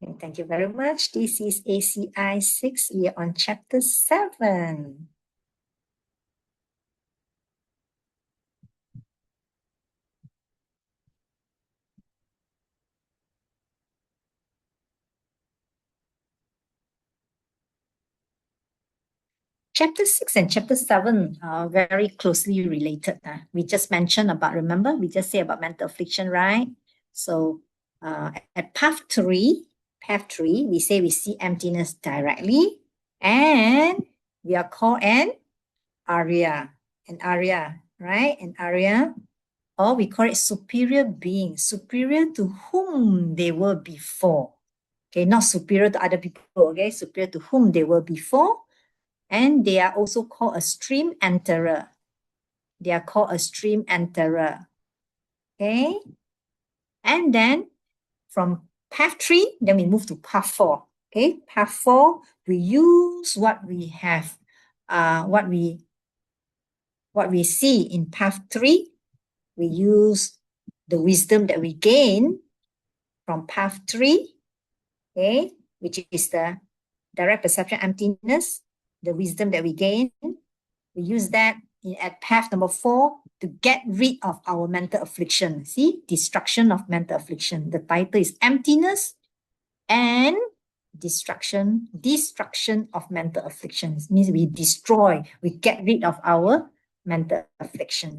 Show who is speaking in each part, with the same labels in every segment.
Speaker 1: And thank you very much. This is ACI 6. We are on chapter 7. Chapter 6 and chapter 7 are very closely related. We just mentioned about, remember, we just say about mental affliction, right? So at path 3, we say we see emptiness directly, and we are called an Arya, right? An Arya, or we call it superior being, superior to whom they were before. Okay, not superior to other people, okay? Superior to whom they were before. And they are also called a stream enterer. They are called a stream enterer. Okay. And then from path 3, then we move to path 4. Okay. Path 4, we use what we have, what we see in path 3. We use the wisdom that we gain from path 3, okay, which is the direct perception emptiness, the wisdom that we gain. We use that at path number 4 to get rid of our mental affliction. See, destruction of mental affliction. The title is emptiness and destruction of mental afflictions. Means we destroy, we get rid of our mental afflictions.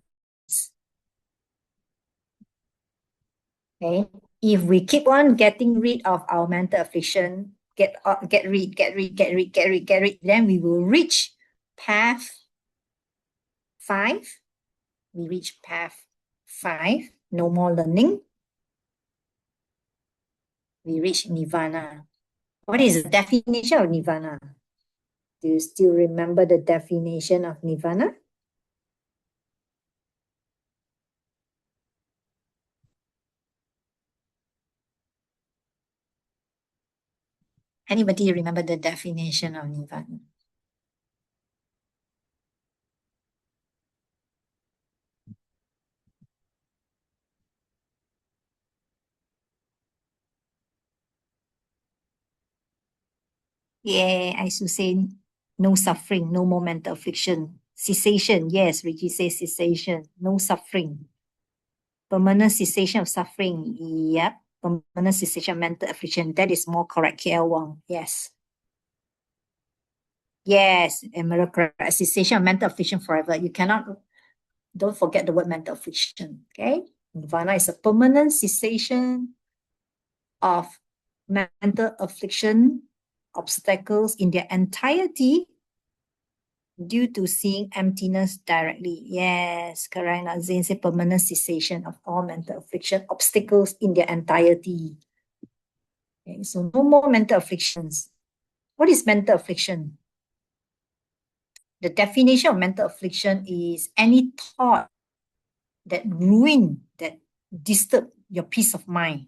Speaker 1: Okay, if we keep on getting rid of our mental affliction, get rid, then we will reach path 5. We reach path 5, no more learning. We reach nirvana. What is the definition of nirvana? Do you still remember the definition of nirvana? Anybody remember the definition of nirvana? Yeah, I should say no suffering, no more mental affliction. Cessation, yes, Reggie says cessation, no suffering. Permanent cessation of suffering, yep. Permanent cessation of mental affliction, that is more correct, KL Wong, yes. Yes, and correct. Cessation of mental affliction forever. You cannot, don't forget the word mental affliction, okay? Nirvana is a permanent cessation of mental affliction, obstacles in their entirety due to seeing emptiness directly. Yes, correct. Nazin said permanent cessation of all mental affliction, obstacles in their entirety. Okay, so no more mental afflictions. What is mental affliction? The definition of mental affliction is any thought that ruin, that disturb your peace of mind.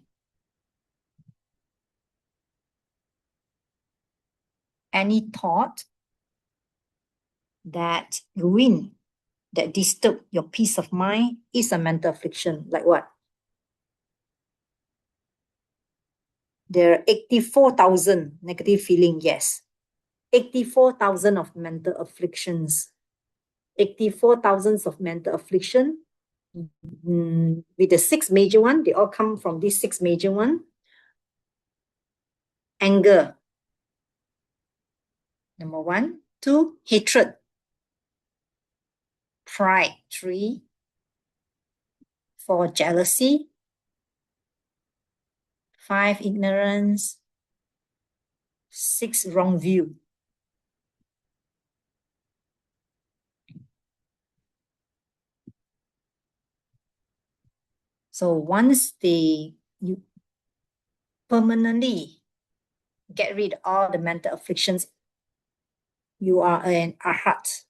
Speaker 1: Any thought that ruin, that disturb your peace of mind is a mental affliction. Like what? There are 84,000 negative feeling, yes. 84,000 of mental afflictions. 84,000 of mental affliction. With the 6 major one, they all come from these 6 major one. Anger, number 1. 2, hatred. Pride, 3. 4, jealousy. 5, ignorance. 6, wrong view. So once you permanently get rid of all the mental afflictions, you are an arhat.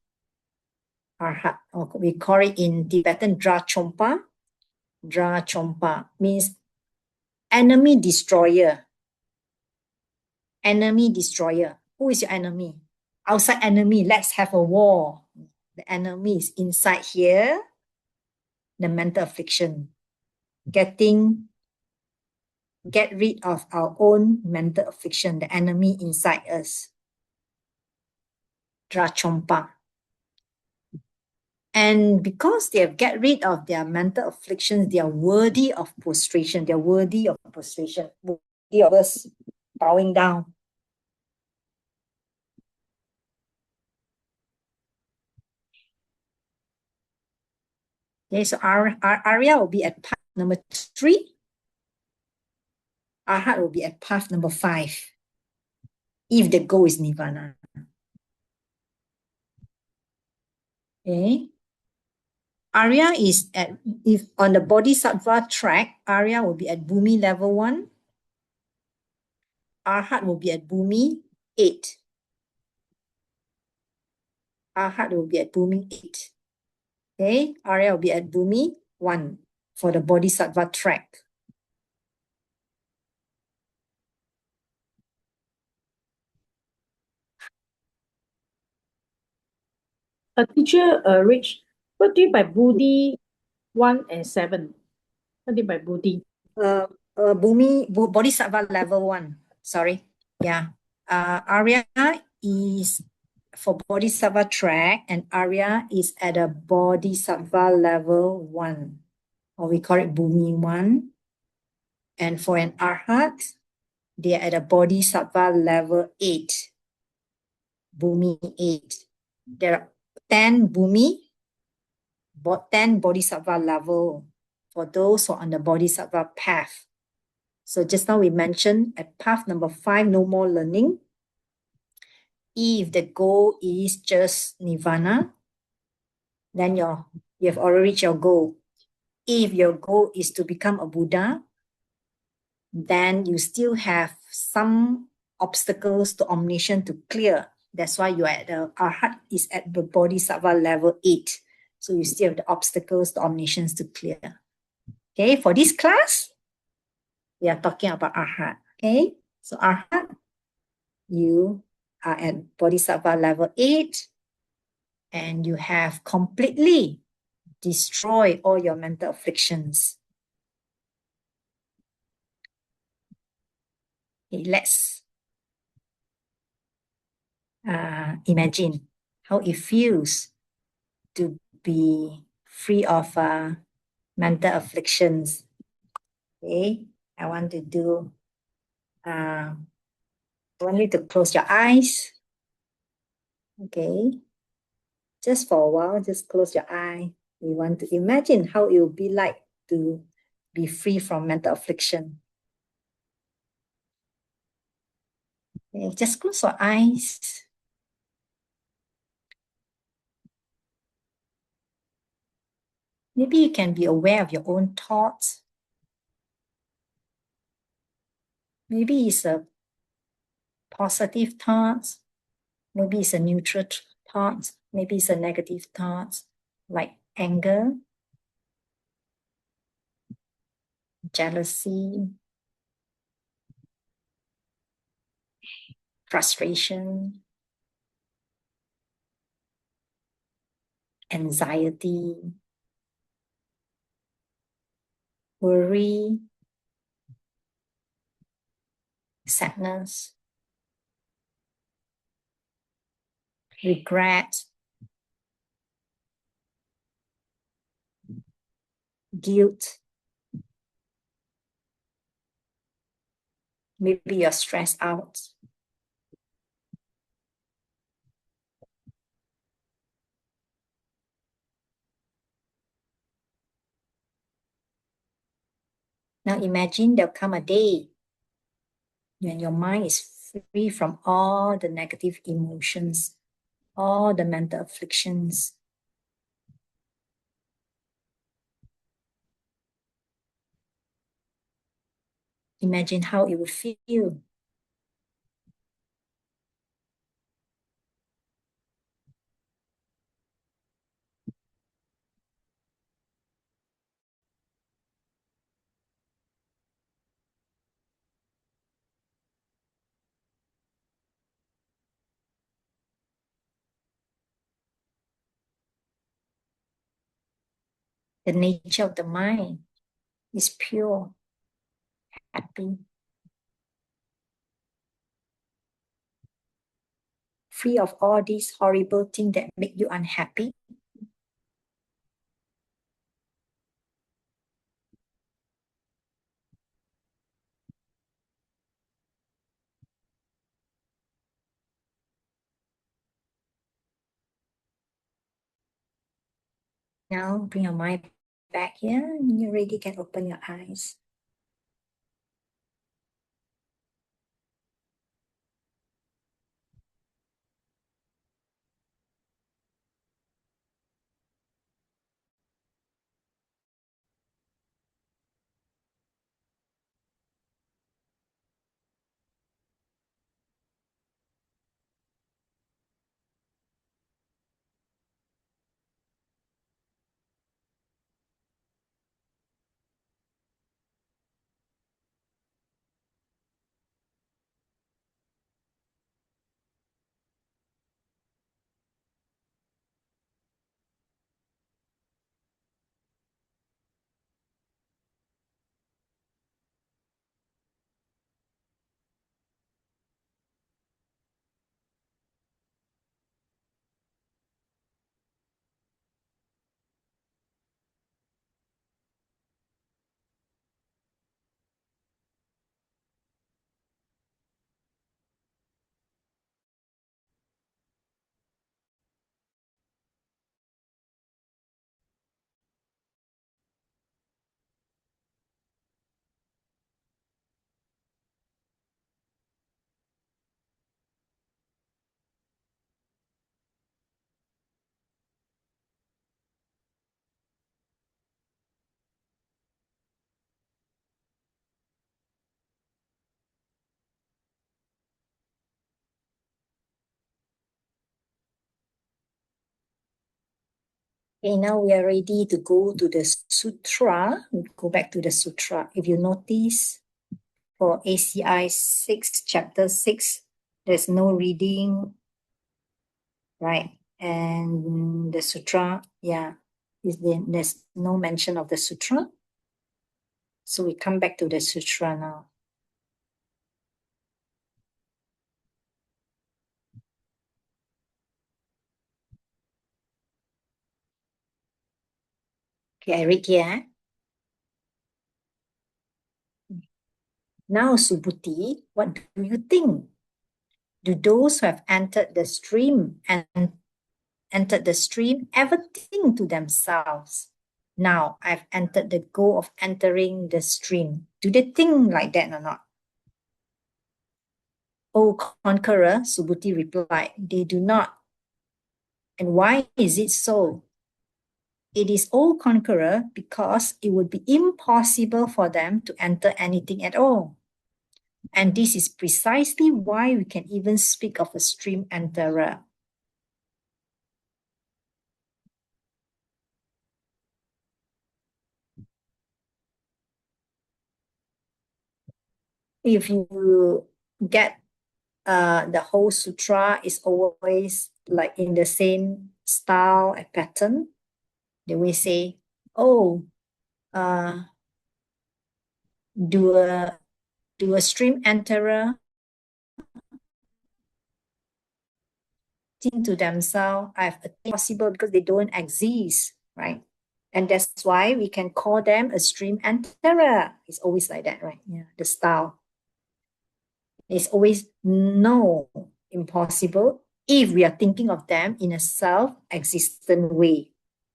Speaker 1: Arhat, or we call it in Tibetan Drachompa. Drachompa means enemy destroyer. Enemy destroyer. Who is your enemy? Outside enemy. Let's have a war. The enemy is inside here. The mental affliction. Getting get rid of our own mental affliction, the enemy inside us. Drachompa. And because they have get rid of their mental afflictions, they are worthy of prostration. They are worthy of prostration, worthy of us bowing down. Okay, so our Arya will be at path number 3. Arhat will be at path number 5. If the goal is Nirvana. Okay. Arya is at, if on the Bodhisattva track, Arya will be at Bhumi level 1. Arhat will be at Bhumi 8. Arhat will be at Bhumi 8. Okay, Arya will be at Bhumi 1 for the Bodhisattva track.
Speaker 2: Teacher, Rich, what do you by Buddhi 1 and 7? What do you by Buddhi?
Speaker 1: Bodhisattva level 1. Sorry. Yeah. Arya is for Bodhisattva track, and Arya is at a Bodhisattva level 1, or we call it Bhumi 1. And for an Arhat, they are at a Bodhisattva level 8, Bhumi 8. There are 10 Bhumi, 10 Bodhisattva level for those who are on the Bodhisattva path. So just now we mentioned at path number 5, no more learning. If the goal is just Nirvana, then you have already reached your goal. If your goal is to become a Buddha, then you still have some obstacles to omniscience to clear. That's why you are at the Arhat is at the Bodhisattva level 8. So you still have the obstacles to omniscience to clear. Okay, for this class, we are talking about Arhat. Okay, so Arhat, you are at Bodhisattva level 8, and you have completely destroyed all your mental afflictions. Okay, let's imagine how it feels to be free of mental afflictions. Okay, I want you to close your eyes. Okay, just for a while, just close your eye. We want to imagine how it will be like to be free from mental affliction. Okay, just close your eyes. Maybe you can be aware of your own thoughts. Maybe it's a positive thoughts. Maybe it's a neutral thought. Maybe it's a negative thought, like anger, jealousy, frustration, anxiety, worry, sadness, regret, guilt. Maybe you're stressed out. Now imagine there'll come a day when your mind is free from all the negative emotions, all the mental afflictions. Imagine how it would feel. The nature of the mind is pure, happy. Free of all these horrible things that make you unhappy. Now bring your mind back here and you already can open your eyes. Okay, now we are ready to go to the sutra. We go back to the sutra. If you notice, for ACI 6, chapter 6, there's no reading, right? And the sutra, yeah, there's no mention of the sutra. So we come back to the sutra now. Okay, I read here. Now, Subhuti, what do you think? Do those who have entered the stream ever think to themselves, now I've entered the goal of entering the stream? Do they think like that or not? O conqueror, Subhuti replied, they do not. And why is it so? It is, O conqueror, because it would be impossible for them to enter anything at all. And this is precisely why we can even speak of a stream enterer. If you get the whole sutra is always like in the same style and pattern, they will say, oh, do a stream enterer think to themselves, I've attained possible, because they don't exist, right? And that's why we can call them a stream enterer. It's always like that, right? Yeah, the style. It's always no, impossible, if we are thinking of them in a self-existent way.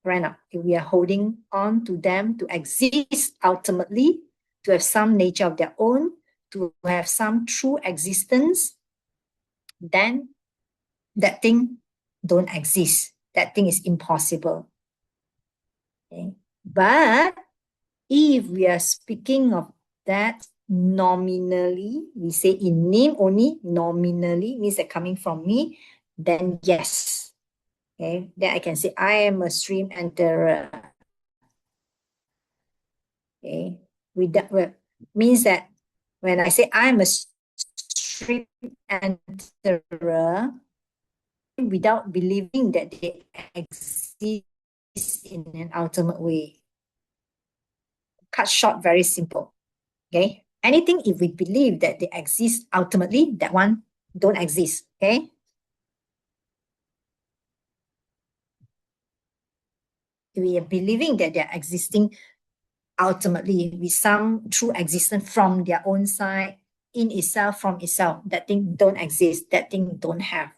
Speaker 1: Right now, if we are holding on to them to exist ultimately, to have some nature of their own, to have some true existence, then that thing don't exist. That thing is impossible. Okay? But if we are speaking of that nominally, we say in name only, nominally, means that coming from me, then yes. Okay, then I can say I am a stream enterer. Okay, well, means that when I say I'm a stream enterer, without believing that they exist in an ultimate way. Cut short, very simple. Okay, Anything, if we believe that they exist ultimately, that one don't exist, okay? We are believing that they're existing ultimately with some true existence from their own side, in itself, from itself. That thing don't exist, that thing don't have.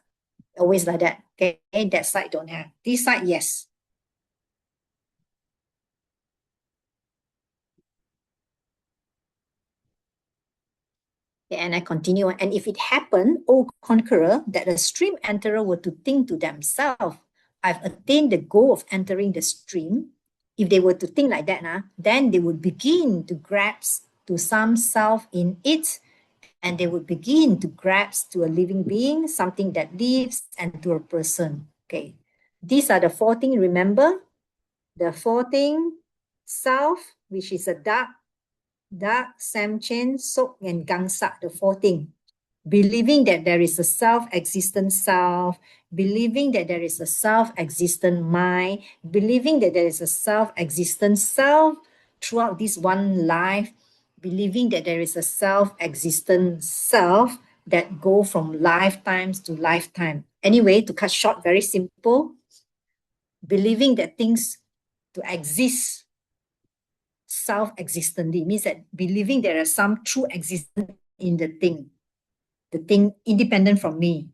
Speaker 1: Always like that, okay? That side don't have. This side, yes. And I continue. And if it happened, O conqueror, that a stream enterer were to think to themselves, I've attained the goal of entering the stream. If they were to think like that, then they would begin to grasp to some self in it, and they would begin to grasp to a living being, something that lives, and to a person. Okay. These are the four things, remember? The four things, self, which is a dark, Samchen, Sok, and Gangsa, the four things. Believing that there is a self-existent self, believing that there is a self-existent mind, believing that there is a self-existent self throughout this one life, believing that there is a self-existent self that go from lifetimes to lifetime. Anyway, to cut short, very simple, believing that things to exist self-existently means that believing there is some true existence in the thing independent from me.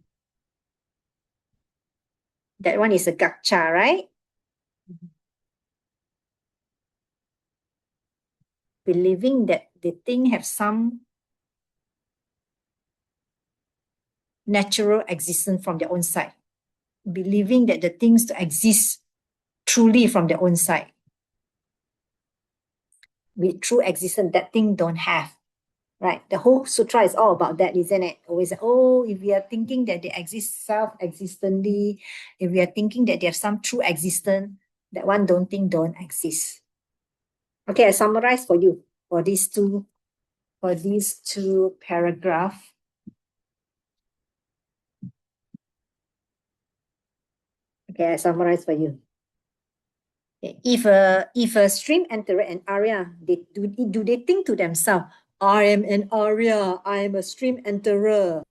Speaker 1: That one is a gaccha, right? Believing that the thing have some natural existence from their own side. Believing that the things to exist truly from their own side. With true existence, that thing don't have. Right? The whole sutra is all about that, isn't it? Always, oh, if we are thinking that they exist self-existently, if we are thinking that they have some true existence, that one don't think don't exist. Okay, I summarize for you for these two paragraphs. Okay, I summarize for you. Okay. If a stream enter an area, do they think to themselves, I am an area, I am a stream enterer?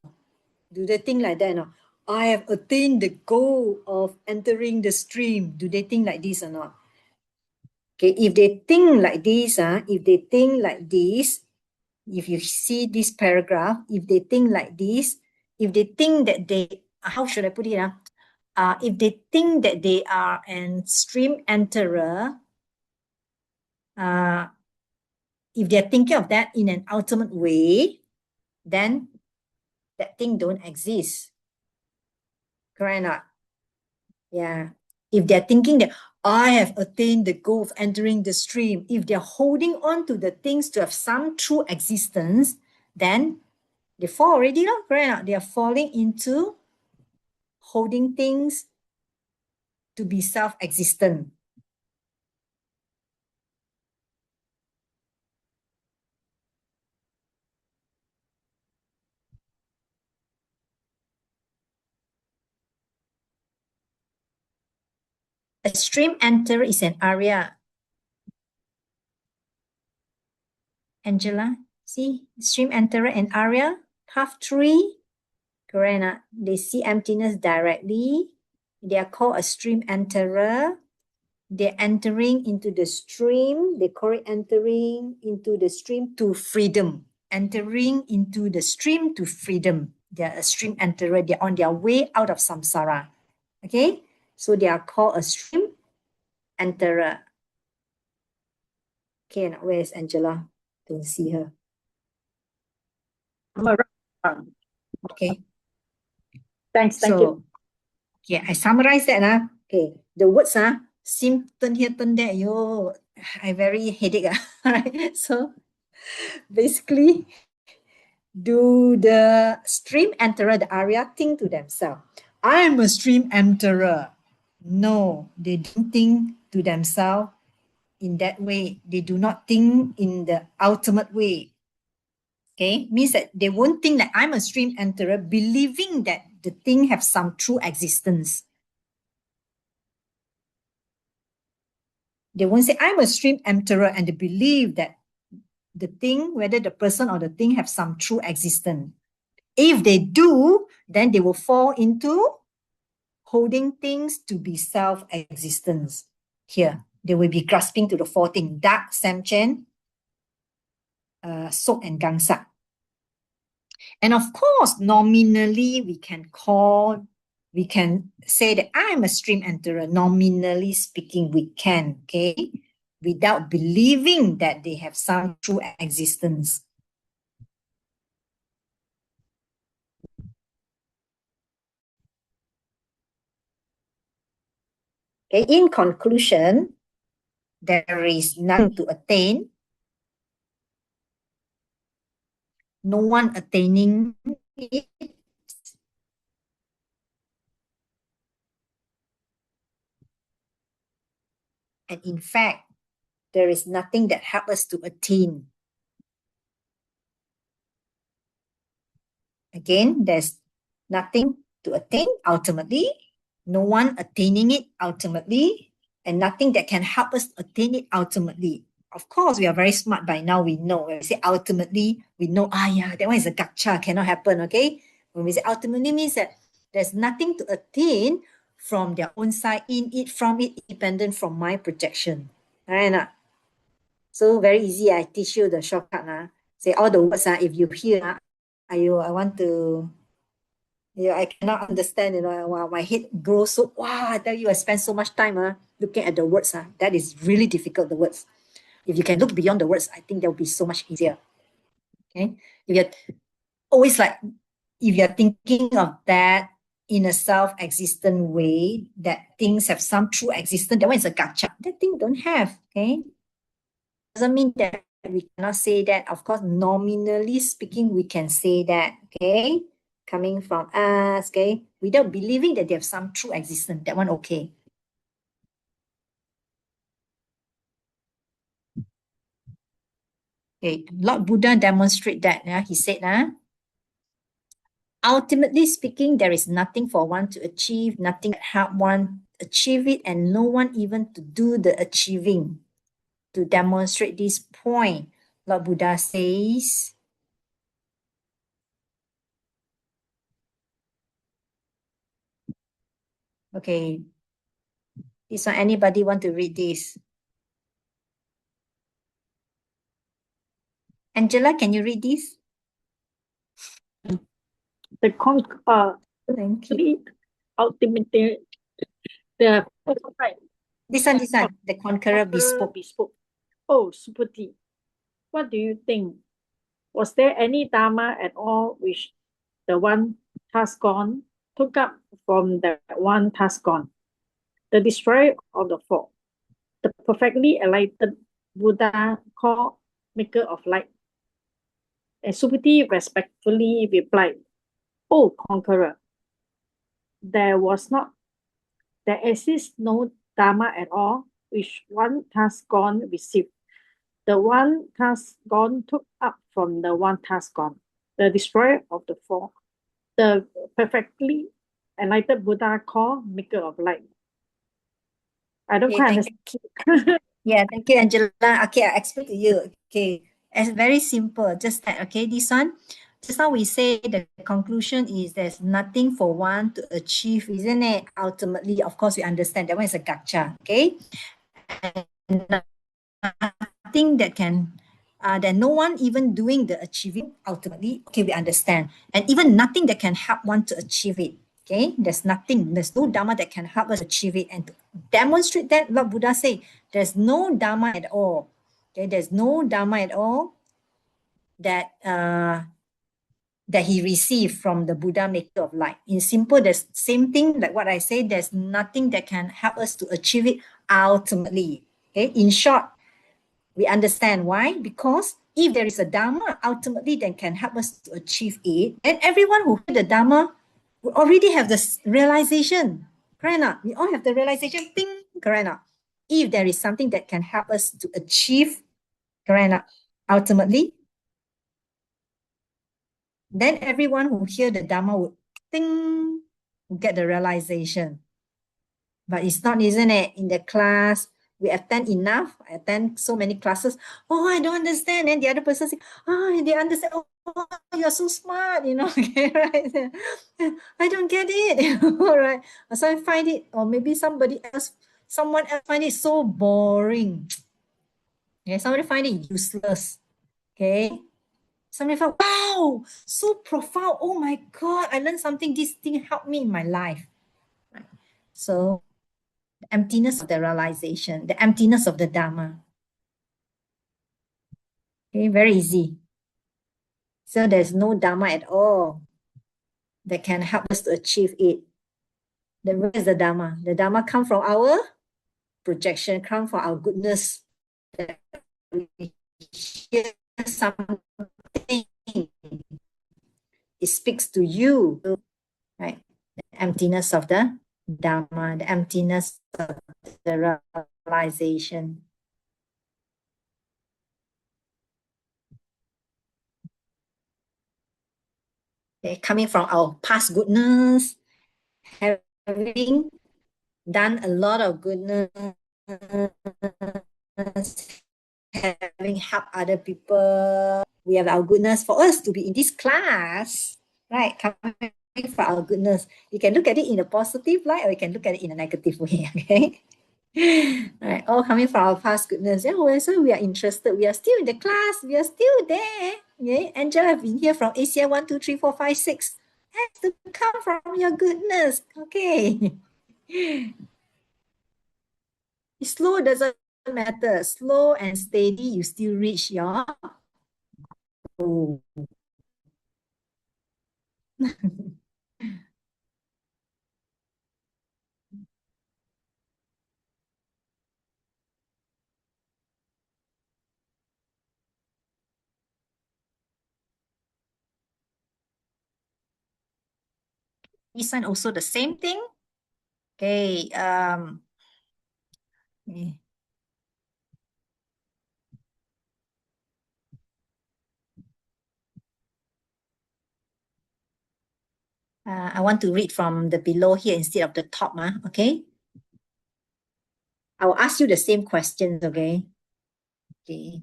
Speaker 1: Do they think like that? No? I have attained the goal of entering the stream. Do they think like this or not? Okay, if they think like this, if you see this paragraph, if they think like this, if they think that they, how should I put it? If they think that they are an stream enterer, if they're thinking of that in an ultimate way, then that thing don't exist. Correct or not? Yeah. If they're thinking that I have attained the goal of entering the stream, if they're holding on to the things to have some true existence, then they fall already, no? Correct or not? They are falling into holding things to be self-existent. A stream enter is an area. Angela, see, stream enter an area, path 3, correct? They see emptiness directly. They are called a stream enterer. They're entering into the stream. They call it entering into the stream to freedom. Entering into the stream to freedom. They're a stream enterer. They're on their way out of samsara. Okay? So they are called a stream enterer. Okay, now where is Angela? Don't see her. Okay.
Speaker 2: Thank you.
Speaker 1: Okay, I summarize that. Okay, the words seem turn here, turn there. Yo, I very headache. Right? So basically, do the stream enterer, the area, think to themselves, I'm a stream enterer? No, they don't think to themselves in that way. They do not think in the ultimate way. Okay, means that they won't think that I'm a stream enterer, believing that the thing have some true existence. They won't say I'm a stream enterer and they believe that the thing, whether the person or the thing have some true existence. If they do, then they will fall into holding things to be self-existence. Here, they will be grasping to the four things: Dak, Samchen, Sok, and Gangsak. And of course, nominally, we can say that I'm a stream enterer. Nominally speaking, we can, okay? Without believing that they have some true existence. Okay, in conclusion, there is none to attain, no one attaining it, and in fact, there is nothing that helps us to attain. Again, there's nothing to attain ultimately, no one attaining it ultimately, and nothing that can help us attain it ultimately. Of course, we are very smart by now. We know when we say ultimately, we know, yeah, that one is a gacha, cannot happen, okay? When we say ultimately means that there's nothing to attain from their own side, in it, from it, independent from my projection. Right? So very easy. I teach you the shortcut. Say all the words. If you hear, I want to, I cannot understand, wow, my head grows so, wow, I tell you, I spend so much time looking at the words. That is really difficult, the words. If you can look beyond the words, I think that will be so much easier. Okay. If you're always like, if you're thinking of that in a self-existent way, that things have some true existence, that one is a gacha. That thing don't have, okay? Doesn't mean that we cannot say that. Of course, nominally speaking, we can say that, okay? Coming from us, okay? Without believing that they have some true existence, that one okay. Okay, Lord Buddha demonstrate that. He said, ultimately speaking, there is nothing for one to achieve, nothing that help one achieve it, and no one even to do the achieving. To demonstrate this point, Lord Buddha says, okay, this one, anybody want to read this? Angela, can you read this?
Speaker 2: The
Speaker 1: Thank you.
Speaker 2: ultimately, the
Speaker 1: This one, the conqueror bespoke.
Speaker 2: Oh, Supati, what do you think? Was there any Dharma at all which the one task gone took up from the one task gone? The destroyer of the four, the perfectly enlightened Buddha called maker of light. And Supati respectfully replied, O conqueror, there exists no Dharma at all which one task gone received. The one task gone took up from the one task gone, the destroyer of the four, the perfectly enlightened Buddha called maker of light. I don't quite understand.
Speaker 1: Yeah, thank you, Angela. Okay, I explain to you. Okay, it's very simple. Just that, okay, this one. Just now we say the conclusion is there's nothing for one to achieve, isn't it? Ultimately, of course, we understand that one is a gacha, okay? And nothing that can, that no one even doing the achieving ultimately, okay, we understand. And even nothing that can help one to achieve it, okay? There's no Dharma that can help us achieve it. And to demonstrate that, Lord Buddha say, there's no Dharma at all, okay? There's no Dharma at all that, that he received from the Buddha maker of light. In simple, there's same thing like what I say, there's nothing that can help us to achieve it ultimately. Okay, in short, we understand why, because if there is a Dharma ultimately that can help us to achieve it, then everyone who heard the Dharma will already have this realization. Correct or not? We all have the realization, thing, correct or not? If there is something that can help us to achieve, correct or not? Ultimately, then everyone who hear the Dharma would think, get the realization. But it's not, isn't it? In the class, We attend enough, I attend so many classes. Oh, I don't understand. And the other person say, oh, they understand. Oh, you're so smart, okay, right? I don't get it, right? So I find it, or maybe someone else find it so boring. Okay, somebody find it useless. Okay. Somebody felt, wow, so profound. Oh my God, I learned something. This thing helped me in my life. Right. So the emptiness of the realization, the emptiness of the Dharma. Okay, very easy. So there's no Dharma at all that can help us to achieve it. Then where is the Dharma? The Dharma come from our projection, come from our goodness. That we hear something, it speaks to you, right? The emptiness of the Dharma, the emptiness of the realization. Okay, coming from our past goodness, having done a lot of goodness, having helped other people. We have our goodness for us to be in this class, right? Coming from our goodness. You can look at it in a positive light or you can look at it in a negative way, okay? Right, all coming from our past goodness. Yeah, well, so we are interested. We are still in the class. We are still there. Yeah, Angela have been here from ACI 1, 2, 3, 4, 5, 6. Has to come from your goodness. Okay. Slow doesn't matter. Slow and steady, you still reach your goal. This one also the same thing. Okay. Okay. I want to read from the below here instead of the top, okay? I will ask you the same questions, okay? Okay.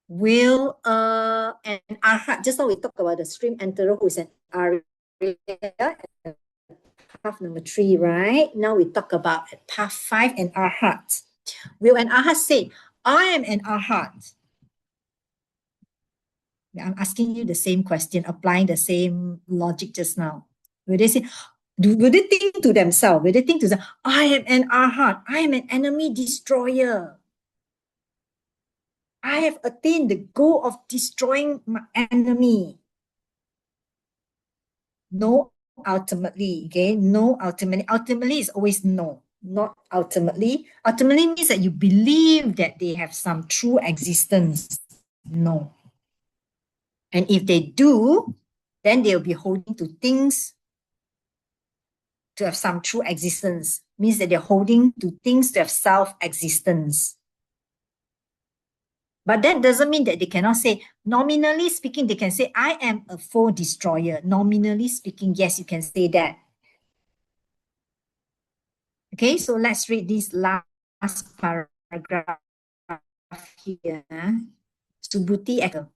Speaker 1: Will an arhat, just now we talked about the stream enterer who is an arya, path number 3, right? Now we talk about path 5 and arhat. Will an arhat say, I am an arhat? I'm asking you the same question, applying the same logic just now. Will they say, will they think to themselves, will they think to themselves, I am an arhat, I am an enemy destroyer. I have attained the goal of destroying my enemy. No, ultimately, okay? No, ultimately. Ultimately is always no, not ultimately. Ultimately means that you believe that they have some true existence. No. And if they do, then they'll be holding to things to have some true existence. Means that they're holding to things to have self-existence. But that doesn't mean that they cannot say, nominally speaking, they can say, I am a foe destroyer. Nominally speaking, yes, you can say that. Okay, so let's read this last paragraph here. Subhuti,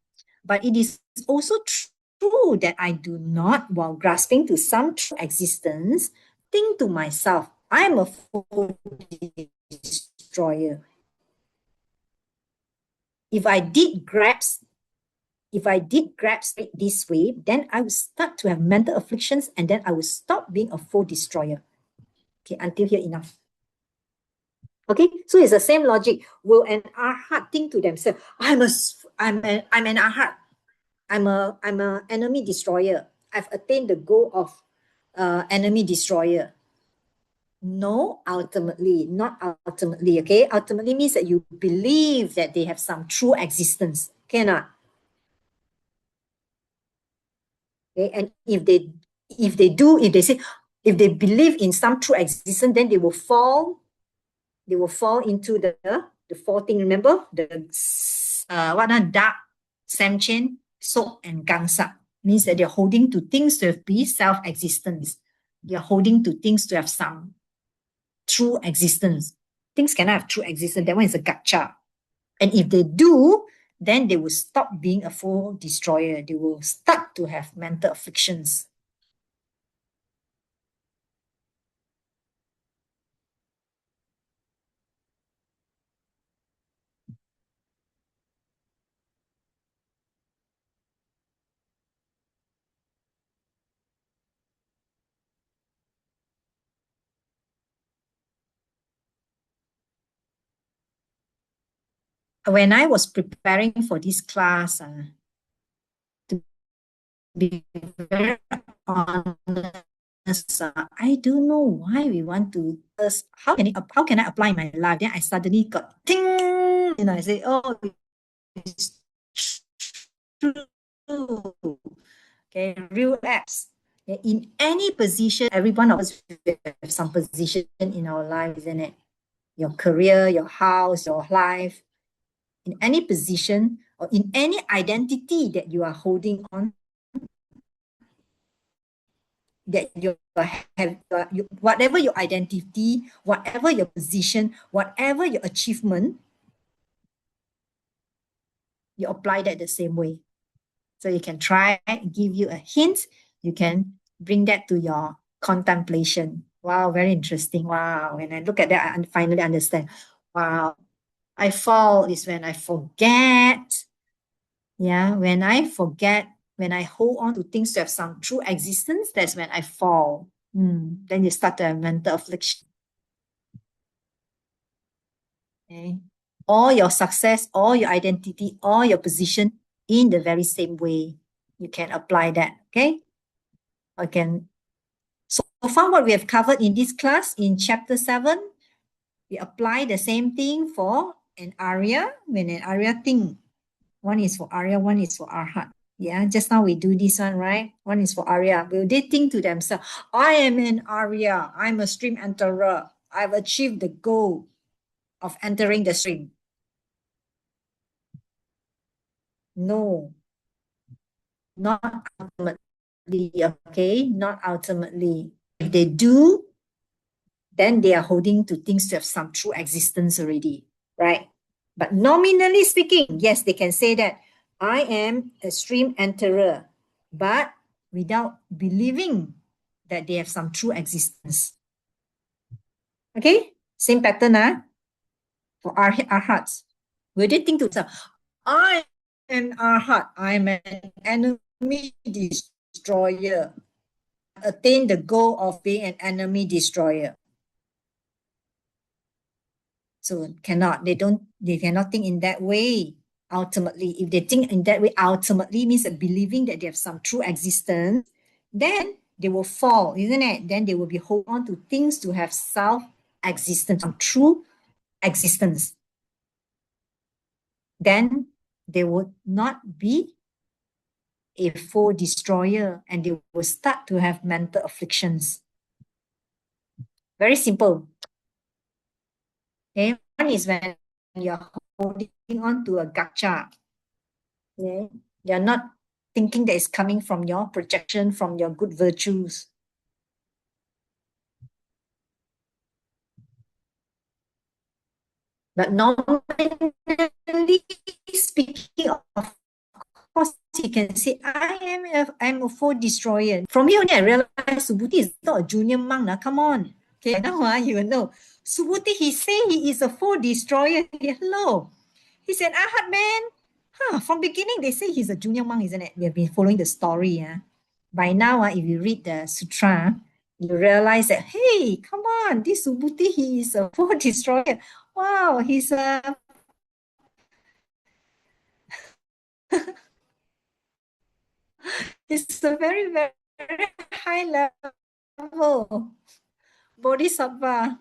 Speaker 1: but it is also true that I do not, while grasping to some true existence, think to myself, I am a foe destroyer. If I did grasp it this way, then I would start to have mental afflictions and then I would stop being a foe destroyer. Okay, until here enough. Okay, so it's the same logic. Will an arhat think to themselves, I'm an arhat. I'm a enemy destroyer. I've attained the goal of enemy destroyer. No, ultimately, not ultimately. Okay, ultimately means that you believe that they have some true existence. Cannot. Okay, and if they say, if they believe in some true existence, then they will fall into the four thing. Remember the dark, samchen, sok, and gangsa means that they're holding to things to have be self-existence. They're holding to things to have some true existence. things cannot have true existence. That one is a gacha. And if they do, then they will stop being a full destroyer. They will start to have mental afflictions. When I was preparing for this class, to be very honest, I don't know why we want to. How can I apply my life? Then I suddenly got ting. I say, oh, it's true. Okay, real apps. In any position, every one of us have some position in our life, isn't it? Your career, your house, your life, in any position or in any identity that you are holding on, that you have, whatever your identity, whatever your position, whatever your achievement, you apply that the same way. So you can try, give you a hint, you can bring that to your contemplation. Wow, very interesting. Wow, when I look at that, I finally understand. Wow, I fall is when I forget. Yeah, when I forget, when I hold on to things to have some true existence, that's when I fall. Then you start to have mental affliction. Okay. All your success, all your identity, all your position in the very same way. You can apply that. Okay. Again, so far what we have covered in this class in chapter 7, we apply the same thing for an Arya. When an Arya think, one is for Arya, one is for Arhat. Yeah, just now we do this one, right? One is for Arya. Will they think to themselves, I am an Arya, I'm a stream enterer, I've achieved the goal of entering the stream? No, not ultimately, okay? Not ultimately. If they do, then they are holding to things to have some true existence already, right? But nominally speaking, yes, they can say that I am a stream enterer, but without believing that they have some true existence. Okay, same pattern for arhats. Will they think to themselves, I am arhat, I'm an enemy destroyer, attain the goal of being an enemy destroyer? So they cannot think in that way. Ultimately, if they think in that way, ultimately means that believing that they have some true existence, then they will fall, isn't it? Then they will be hold on to things to have self-existence, some true existence. Then they would not be a full destroyer and they will start to have mental afflictions. Very simple. Okay, one is when you're holding on to a gacha. Okay? You're not thinking that it's coming from your projection, from your good virtues. But normally speaking, of course, you can say, I'm a full destroyer. From here only I realized Subhuti is not a junior monk. Come on. Okay, now you will know. Subhuti, he say he is a full destroyer. Hello. He's an Ahad man. From beginning, they say he's a junior monk, isn't it? We have been following the story. By now, if you read the sutra, you realize that, hey, come on, this Subhuti, he is a full destroyer. Wow, he's a it's a very, very high level bodhisattva.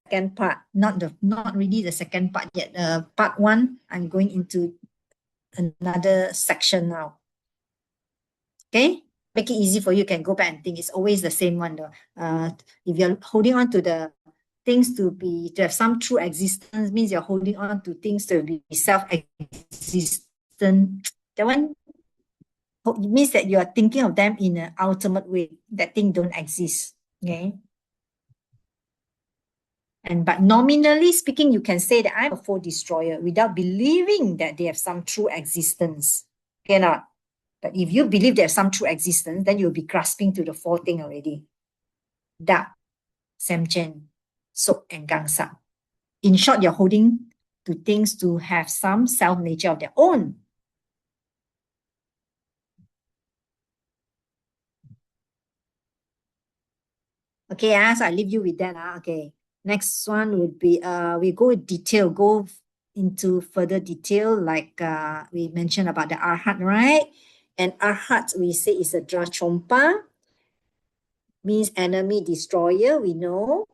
Speaker 1: Second part, not really the second part yet. Part 1, I'm going into another section now. Okay, make it easy for you. You can go back and think. It's always the same one though. If you're holding on to the things to have some true existence, means you're holding on to things to be self-existent. That one means that you are thinking of them in an ultimate way. That thing don't exist. Okay. But nominally speaking, you can say that I'm a foe destroyer without believing that they have some true existence. Cannot. But if you believe there's some true existence, then you'll be grasping to the four thing already. Da, Samchen, Sok, and Gangsa. In short, you're holding to things to have some self-nature of their own. Okay, so I leave you with that. Okay. Next one would be we go into further detail, like we mentioned about the Arhat, right? And Arhat, we say is a Drachompa, means enemy destroyer, we know.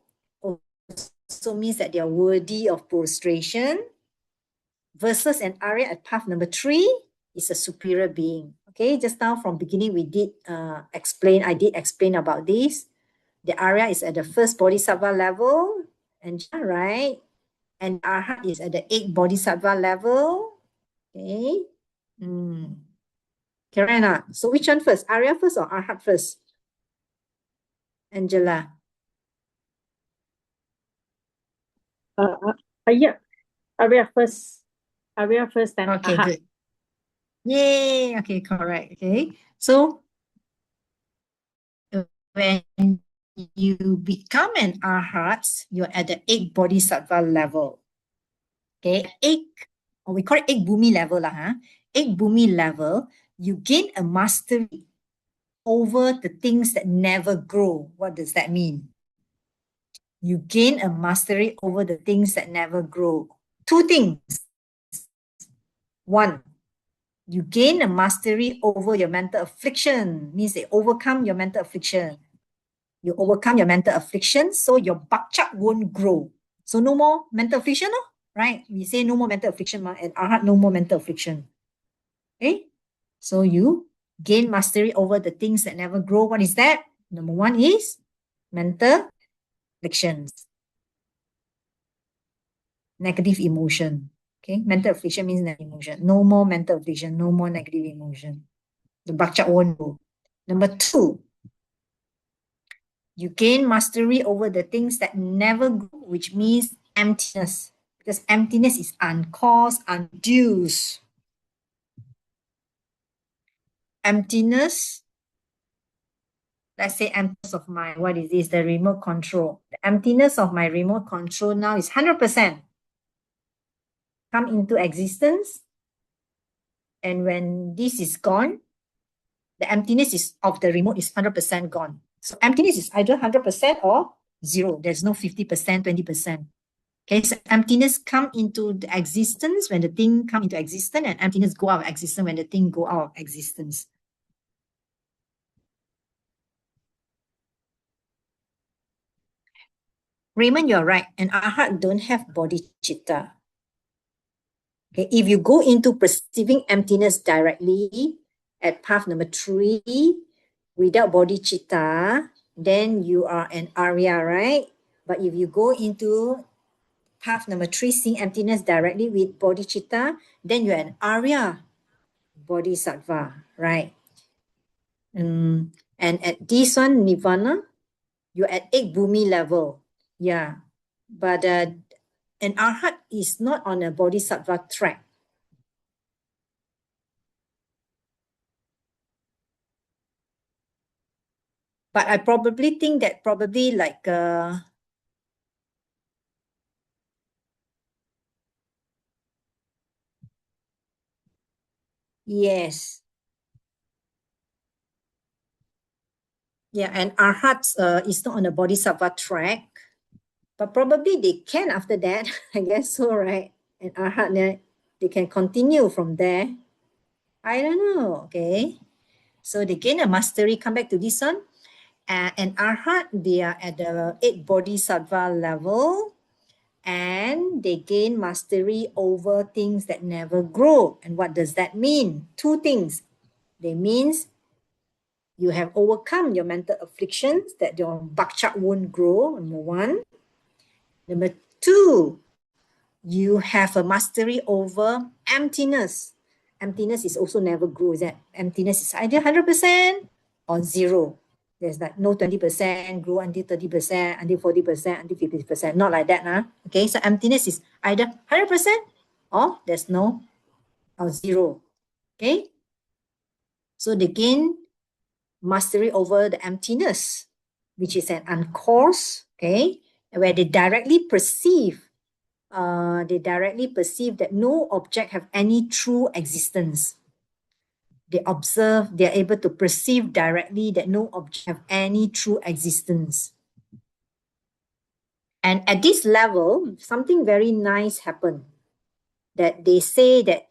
Speaker 1: Also means that they are worthy of prostration. Versus an Arya at path number 3 is a superior being. Okay, just now from beginning we did I did explain about this. The Arya is at the first bodhisattva level, and right, and Arhat is at the 8th bodhisattva level. Okay. Karina, so which one first? Arya first or Arhat first? Angela.
Speaker 2: Yeah, Arya first, then
Speaker 1: Okay,
Speaker 2: Arhat.
Speaker 1: good. Yay. Okay, correct. Okay. So when you become an Arhat, you're at the 8th bodhisattva level. Okay, or we call it 8th Bhumi level. 8th Bhumi level, you gain a mastery over the things that never grow. What does that mean? You gain a mastery over the things that never grow. Two things. One, you gain a mastery over your mental affliction, means they overcome your mental affliction. You overcome your mental affliction, so your bakchak won't grow. So no more mental affliction, no? Right? We say no more mental affliction, and Arhat, no more mental affliction. Okay? So you gain mastery over the things that never grow. What is that? Number 1 is mental afflictions. Negative emotion. Okay? Mental affliction means negative emotion. No more mental affliction, no more negative emotion. The bakchak won't go. Number 2, you gain mastery over the things that never grow, which means emptiness. Because emptiness is uncaused, unduced. Emptiness, let's say emptiness of mind. What is this? The remote control. The emptiness of my remote control now is 100%. Come into existence. And when this is gone, the emptiness of the remote is 100% gone. So emptiness is either 100% or 0. There's no 50%, 20%. Okay, so emptiness come into the existence when the thing come into existence, and emptiness go out of existence when the thing go out of existence. Raymond, you're right. And Arhat don't have bodhicitta. Okay, if you go into perceiving emptiness directly at path number 3 without bodhicitta, then you are an Arya, right? But if you go into path number 3, seeing emptiness directly with bodhicitta, then you're an Arya bodhisattva, right? And at this one, Nirvana, you're at 8th Bhumi level. Yeah. But an Arhat is not on a bodhisattva track. But I probably think that like yes. Yeah, and Arhat is not on a bodhisattva track, but probably they can after that. I guess so, right? And Arhat, they can continue from there. I don't know. Okay, so they gain a mastery. Come back to this one. And Arhat, they are at the 8th bodhisattva level, and they gain mastery over things that never grow. And what does that mean? Two things. They means you have overcome your mental afflictions, that your bakchak won't grow, number 1. Number 2, you have a mastery over emptiness. Emptiness is also never grows. That emptiness is either 100% or 0. There's like no 20%, grow until 30%, until 40%, until 50%. Not like that, nah. Okay, so emptiness is either 100% or there's no or zero. Okay, so they gain mastery over the emptiness, which is an uncourse, okay, where they directly perceive that no object have any true existence. They observe, they are able to perceive directly that no object have any true existence. And at this level, something very nice happened. That they say that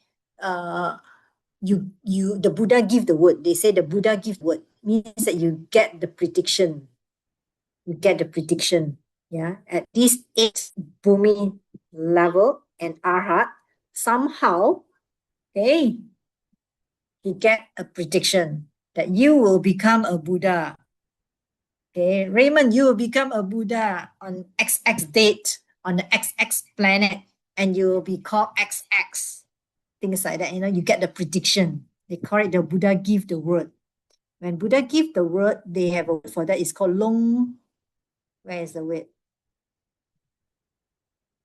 Speaker 1: the Buddha give the word. They say the Buddha give the word, means that you get the prediction. You get the prediction. Yeah. At this 8th Bhumi level and Arhat, somehow, okay, he get a prediction that you will become a Buddha. Okay, Raymond, you will become a Buddha on XX date on the XX planet, and you will be called XX. Things like that, you get the prediction. They call it the Buddha give the word. When Buddha give the word, they have a word for that. It's called long. Where is the word?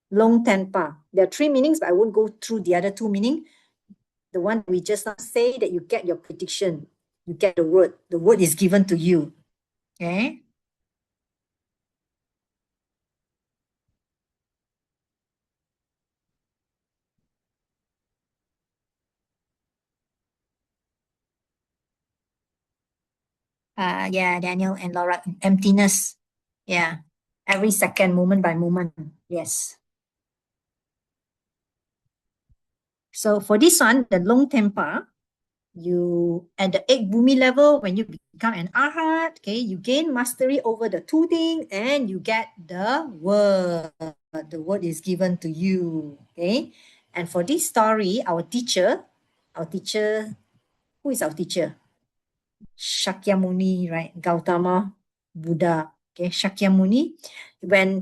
Speaker 1: Long tenpa. There are 3 meanings, but I won't go through the other 2 meanings. The one we just now say that you get your prediction. You get the word. The word is given to you. Okay. Yeah, Daniel and Laura, emptiness. Yeah. Every second, moment by moment. Yes. So for this one, the long tempa, you at the 8 Bhumi level, when you become an Arhat, okay, you gain mastery over the 2 things and you get the word. The word is given to you. Okay. And for this story, our teacher, who is our teacher? Shakyamuni, right? Gautama Buddha. Okay, Shakyamuni.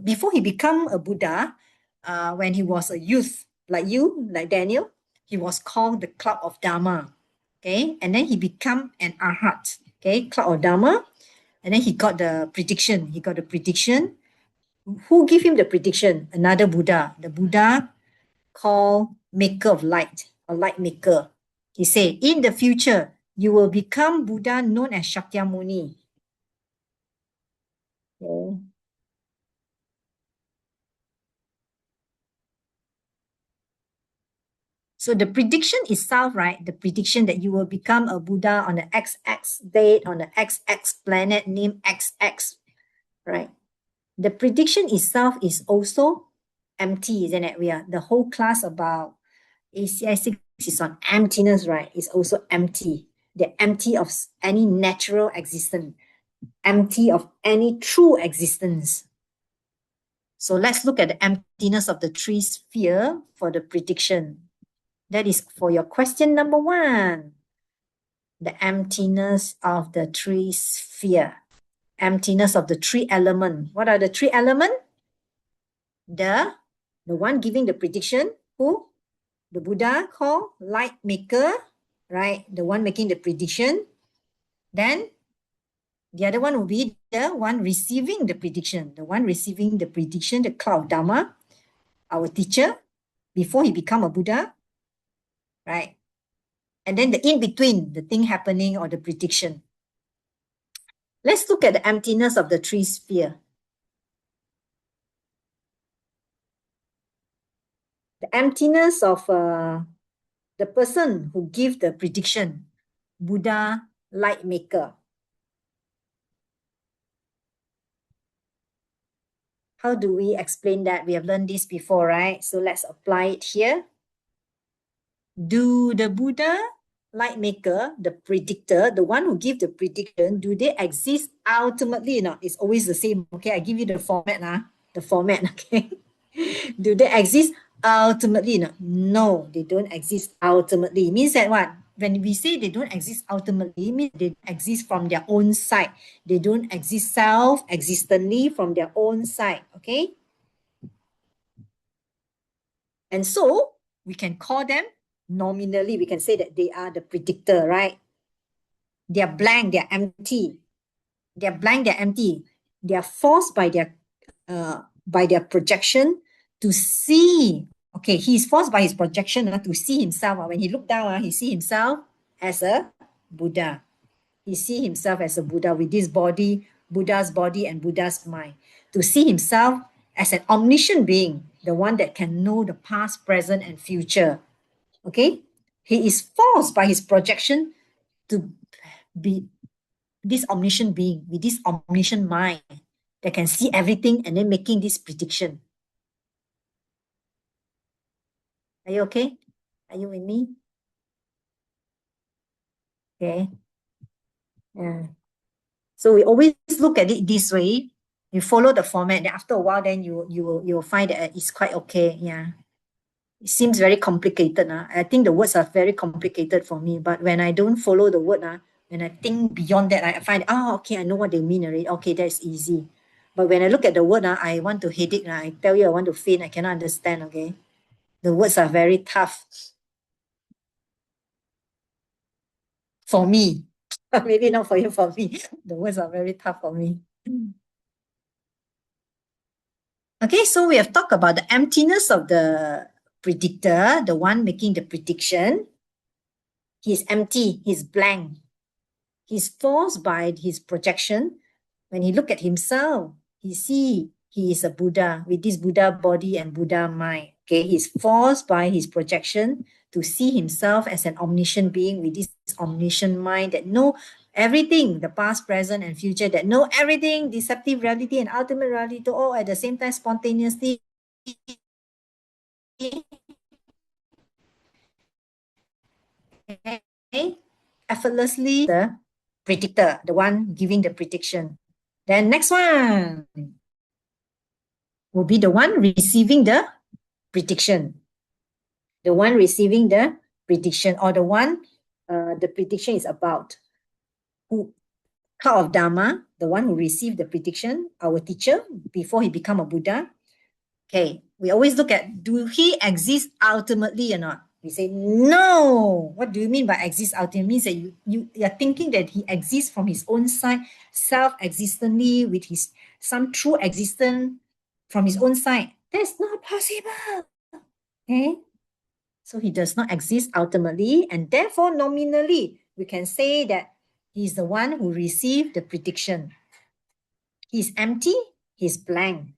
Speaker 1: Before he become a Buddha, when he was a youth, like you, like Daniel, he was called the cloud of Dharma. Okay, and then he become an Arhat. Okay, cloud of Dharma, and then he got the prediction. Who gave him the prediction? Another Buddha. The Buddha called maker of light, a light maker. He said, in the future, you will become Buddha known as Shakyamuni. Okay. So the prediction itself, right? The prediction that you will become a Buddha on the XX date, on the XX planet named XX, right? The prediction itself is also empty, isn't it? The whole class about ACI 6 is on emptiness, right? It's also empty. They're empty of any natural existence, empty of any true existence. So let's look at the emptiness of the tree sphere for the prediction. That is for your question number 1. The emptiness of the tree sphere. Emptiness of the 3 elements. What are the 3 elements? The one giving the prediction, who? The Buddha called light maker, right? The one making the prediction. Then the other one will be the one receiving the prediction. The one receiving the prediction, the cloud Dharma, our teacher, before he become a Buddha, right? And then the in-between, the thing happening or the prediction. Let's look at the emptiness of the tree sphere. The emptiness of the person who give the prediction, Buddha light maker. How do we explain that? We have learned this before, right? So let's apply it here. Do the Buddha light maker, the predictor, the one who give the prediction, do they exist ultimately? No, it's always the same. Okay, I give you the format. Okay. Do they exist ultimately? No, they don't exist ultimately. It means that what? When we say they don't exist ultimately, it means they don't exist from their own side. They don't exist self-existently from their own side. Okay? And so we can call them nominally. We can say that they are the predictor, right? They are blank, they are empty. They're blank, they're empty. They are forced by their projection to see. Okay, he's forced by his projection to see himself. When he looked down, he see himself as a Buddha. He see himself as a Buddha with this body, Buddha's body and Buddha's mind. To see himself as an omniscient being, the one that can know the past, present, and future. Okay? He is forced by his projection to be this omniscient being with this omniscient mind that can see everything and then making this prediction. Are you okay? Are you with me? Okay. Yeah. So we always look at it this way. You follow the format, then after a while, then you'll find that it's quite okay. Yeah. It seems very complicated. I think the words are very complicated for me. But when I don't follow the word, when I think beyond that, I find, okay, I know what they mean already. Okay, that's easy. But when I look at the word, I want to headache. I tell you, I want to faint. I cannot understand. Okay. The words are very tough for me. Maybe not for you, for me. The words are very tough for me. Okay, so we have talked about the emptiness of the predictor, the one making the prediction. He's empty, he's blank. He's forced by his projection. When he look at himself, he see he is a Buddha with this Buddha body and Buddha mind. Okay, he's forced by his projection to see himself as an omniscient being with this omniscient mind that know everything, the past, present, and future, that know everything, deceptive reality and ultimate reality, all at the same time spontaneously, okay, effortlessly, the predictor, the one giving the prediction. Then next one will be the one receiving the prediction. The one receiving the prediction, or the one the prediction is about. Who, Cow of Dharma, the one who received the prediction, our teacher, before he become a Buddha. Okay, we always look at, do he exist ultimately or not? We say, no. What do you mean by exist ultimately? It means that you are thinking that he exists from his own side, self-existently, with his some true existence from his own side. That's not possible. Okay? So he does not exist ultimately, and therefore nominally, we can say that he's the one who received the prediction. He's empty, he's blank,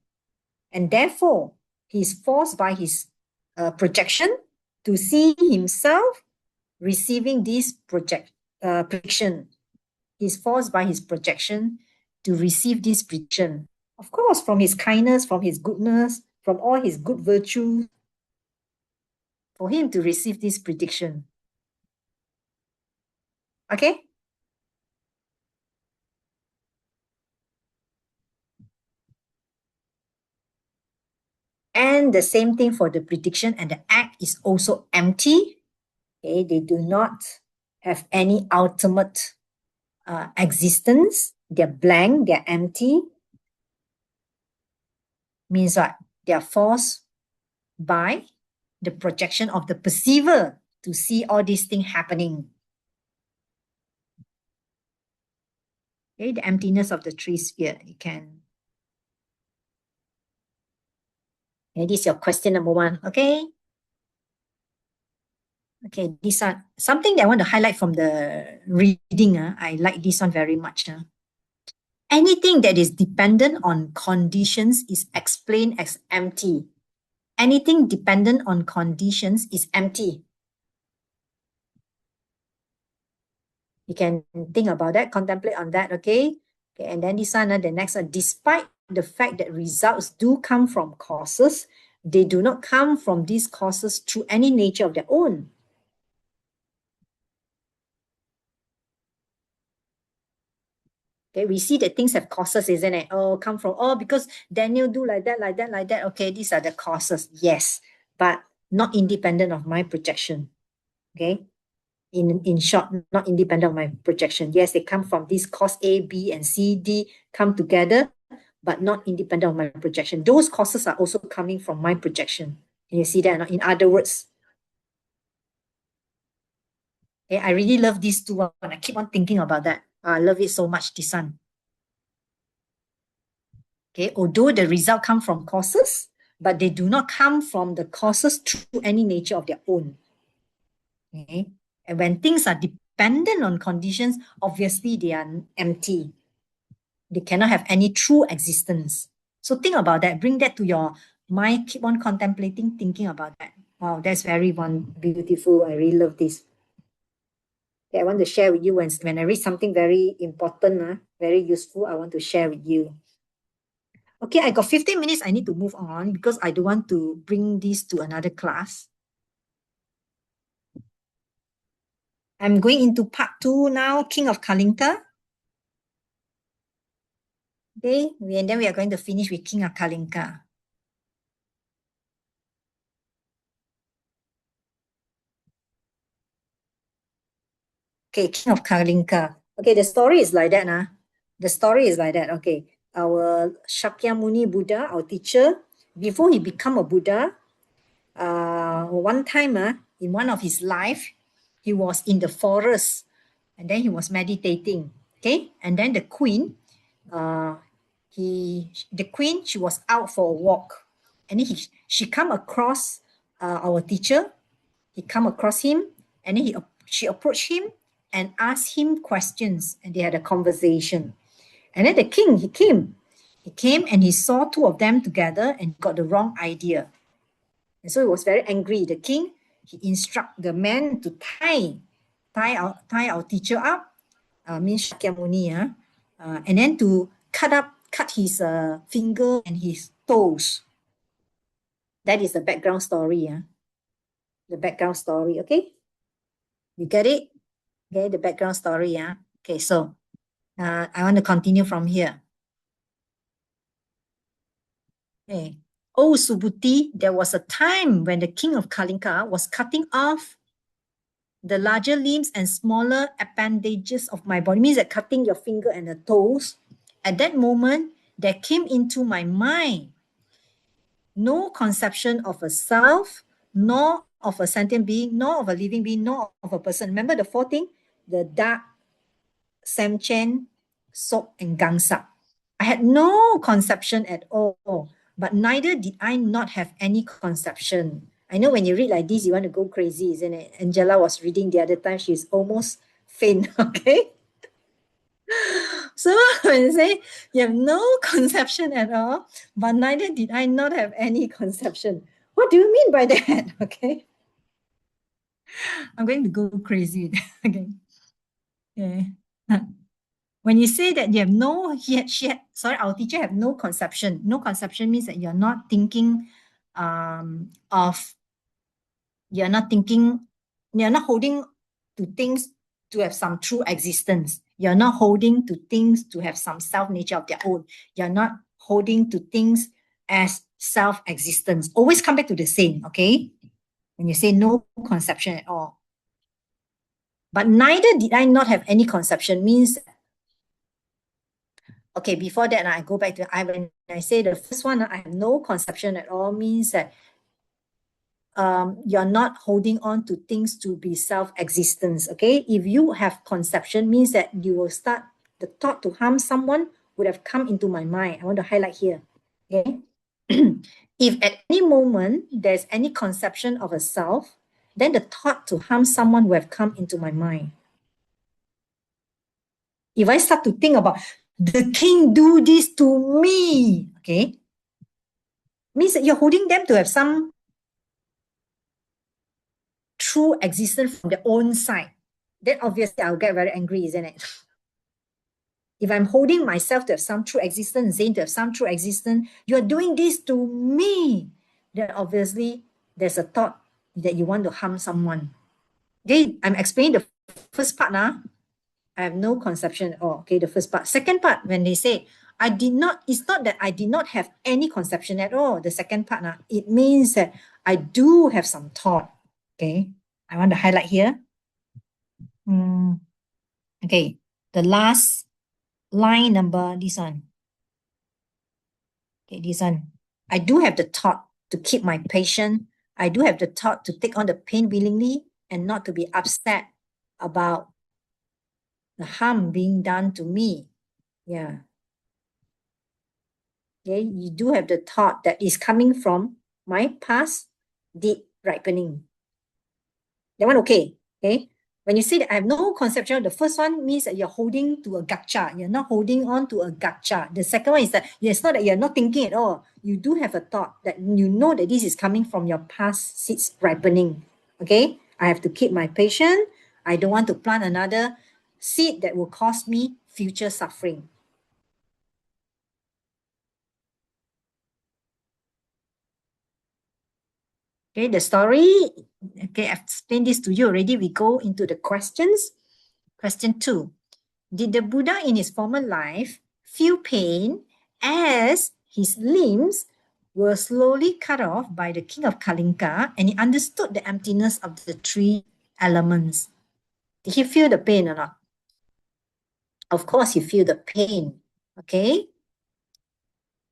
Speaker 1: and therefore he's forced by his projection to see himself receiving this prediction. He's forced by his projection to receive this prediction. Of course, from his kindness, from his goodness, from all his good virtues, for him to receive this prediction. Okay? And the same thing for the prediction and the act is also empty. Okay, they do not have any ultimate existence. They're blank, they're empty. Means what? They're forced by the projection of the perceiver to see all these things happening. Okay, the emptiness of the tree sphere. You can. Okay, this is your question number one. Okay. Okay, this one. Something that I want to highlight from the reading. I like this one very much. Anything that is dependent on conditions is explained as empty. Anything dependent on conditions is empty. You can think about that, contemplate on that, okay? Okay, and then this one, the next one, despite the fact that results do come from causes, they do not come from these causes through any nature of their own. Okay, we see that things have causes, isn't it? Oh, come from, because Daniel do like that, like that, like that. Okay, these are the causes, yes, but not independent of my projection, okay? In short, not independent of my projection. Yes, they come from this cause A, B, and C, D come together, but not independent of my projection. Those causes are also coming from my projection. Can you see that? In other words, okay, I really love these two. I keep on thinking about that. I love it so much, this one. Okay, although the result come from causes, but they do not come from the causes through any nature of their own. Okay, and when things are dependent on conditions, obviously they are empty. They cannot have any true existence. So think about that. Bring that to your mind. Keep on contemplating, thinking about that. Wow, that's very beautiful. I really love this. Okay, I want to share with you when I read something very important, very useful, I want to share with you. Okay, I got 15 minutes. I need to move on because I don't want to bring this to another class. I'm going into part 2 now, King of Kalinka. Okay, and then we are going to finish with King of Kalinka. Okay, King of Kalinka. Okay, the story is like that. The story is like that. Okay, our Shakyamuni Buddha, our teacher, before he become a Buddha, one time in one of his life, he was in the forest and then he was meditating. Okay, and then the queen, she was out for a walk, and then she come across our teacher. He come across him, and then she approached him and asked him questions, and they had a conversation. And then the king, he came and he saw two of them together and got the wrong idea. And so he was very angry. The king, he instruct the man to tie our teacher up, means Shakyamuni, and then to cut his finger and his toes. That is the background story. The background story, okay? You get it? Okay, the background story. Okay, so I want to continue from here. Okay. Oh, Subhuti, there was a time when the king of Kalinka was cutting off the larger limbs and smaller appendages of my body, means that cutting your finger and the toes. At that moment, there came into my mind no conception of a self, nor of a sentient being, nor of a living being, nor of a person. Remember the four things? The dark, Samchen, Sok, and Gangsak. I had no conception at all, but neither did I not have any conception. I know when you read like this, you want to go crazy, isn't it? Angela was reading the other time, she's almost faint, okay? So when you say you have no conception at all, but neither did I not have any conception. What do you mean by that? Okay. I'm going to go crazy again. Okay. When you say that you have no, our teacher have no conception. No conception means that you're not thinking you're not thinking, you're not holding to things to have some true existence. You're not holding to things to have some self-nature of their own. You're not holding to things as self-existence. Always come back to the same, okay? When you say no conception at all. But neither did I not have any conception means, okay, before that, I go back to, when I say the first one, I have no conception at all means that you're not holding on to things to be self-existence, okay? If you have conception, means that you will start, the thought to harm someone would have come into my mind. I want to highlight here, okay? If at any moment there's any conception of a self, then the thought to harm someone will have come into my mind. If I start to think about, the king do this to me, okay? Means that you're holding them to have some true existence from their own side. Then obviously I'll get very angry, isn't it? If I'm holding myself to have some true existence, Zane to have some true existence, you're doing this to me, then obviously there's a thought that you want to harm someone. Okay, I'm explaining the first part now. I have no conception at all. Okay, the first part. Second part, when they say, it's not that I did not have any conception at all. The second part, it means that I do have some thought. Okay, I want to highlight here. Okay, the last line number, this one. Okay, this one. I do have the thought to keep my patience. I do have the thought to take on the pain willingly and not to be upset about the harm being done to me. Yeah. Okay, you do have the thought that is coming from my past deed ripening. That one okay. Okay. When you say that I have no conceptual, the first one means that you're holding to a gacha. You're not holding on to a gacha. The second one is that it's not that you're not thinking at all. You do have a thought that you know that this is coming from your past seeds ripening. Okay. I have to keep my patience. I don't want to plant another seed that will cause me future suffering. Okay, the story, okay, I've explained this to you already. We go into the questions. Question 2. Did the Buddha in his former life feel pain as his limbs were slowly cut off by the king of Kalinga and he understood the emptiness of the three elements? Did he feel the pain or not? Of course, he feel the pain, okay?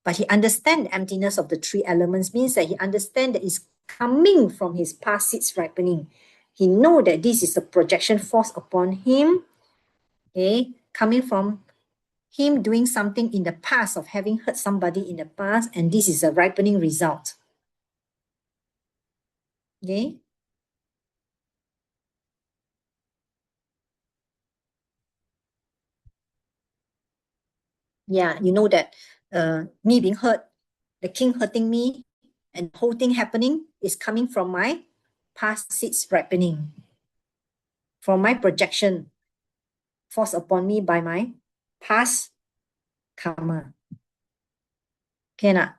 Speaker 1: But he understand the emptiness of the three elements means that he understand that it's coming from his past seeds ripening. He know that this is a projection forced upon him, okay, coming from him doing something in the past of having hurt somebody in the past, and this is a ripening result. Okay. Yeah, you know that me being hurt, the king hurting me, and the whole thing happening is coming from my past seeds ripening, from my projection forced upon me by my past karma. Okay, not?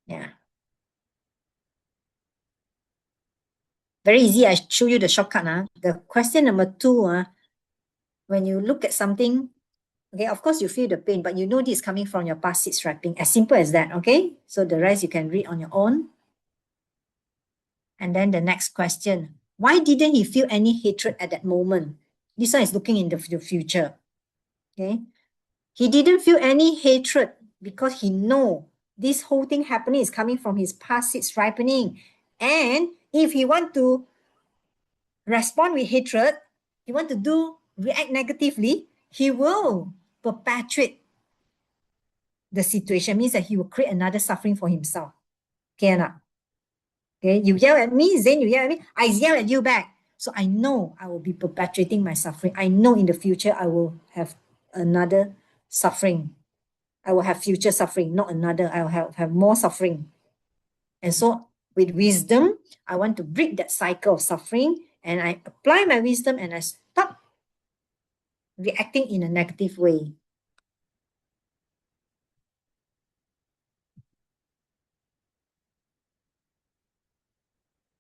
Speaker 1: Yeah. Very easy. I show you the shortcut. The question number 2, when you look at something, okay, of course you feel the pain, but you know this is coming from your past seeds ripening. As simple as that, okay? So the rest you can read on your own. And then the next question, why didn't he feel any hatred at that moment? This one is looking in the future, okay? He didn't feel any hatred because he know this whole thing happening is coming from his past seeds ripening. And if he want to respond with hatred, he want to react negatively, he will perpetuate the situation, means that he will create another suffering for himself. Okay or not? Okay, you yell at me, then you yell at me, I yell at you back. So I know I will be perpetuating my suffering. I know in the future I will have another suffering. I will have future suffering, not another. I will have more suffering. And so with wisdom, I want to break that cycle of suffering, and I apply my wisdom and I stop reacting in a negative way.